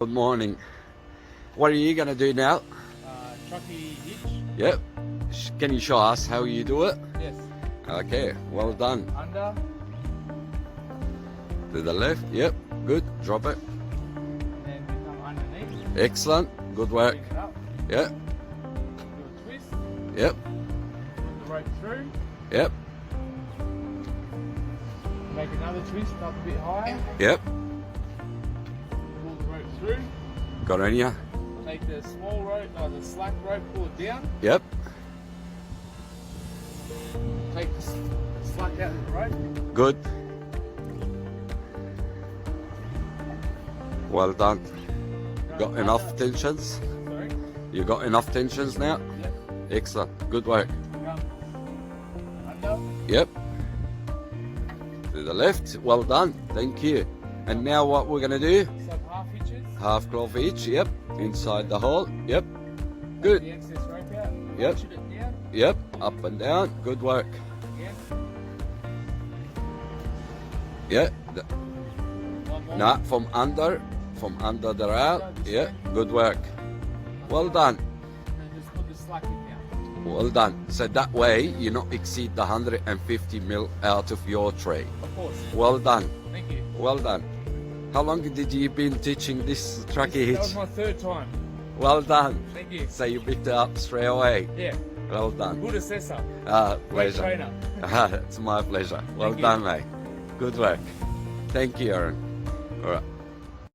Good morning. What are you going to do now? Truckee hitch. Yep. Can you show us how you do it? Yes. Okay, well done. Under. To the left. Yep, good. Drop it. And then we come underneath. Excellent. Good work. Pick it up. Yep, Do a twist. yep, Put the rope through. yep, Make another twist up a bit higher. yep. Pull the rope through. Got on ya? Take the small rope, the slack rope, pull it down. Yep. Take the slack out of the rope. Good. Well done. Go Got enough under. tensions? Sorry. You got enough tensions now? Yep. Excellent. Good work. Come under. Yep. To the left. Well done. Thank you. And now what we're going to do? Sub half hitches. Half cloth each. Yep. Inside the hole. Yep. Take Good. the excess rope out. Yep. Ratchet it down. Yep. Up and down. Good work. Again. Yeah. One more. Nah, from under the rail. Yeah. Good work. Well done. And then just put the slack in down. Well done. So that way you not exceed the 150 mil out of your tray. Of course. Well done. Thank you. Well done. How long did you been teaching this truckee That hitch? was my third time. Well done. Thank you. So you picked it up straight away. Yeah. Well done. Good assessor. Pleasure. Great trainer. It's my pleasure. Well Thank you. done, mate. Good work. Thank you, Aaron. All right.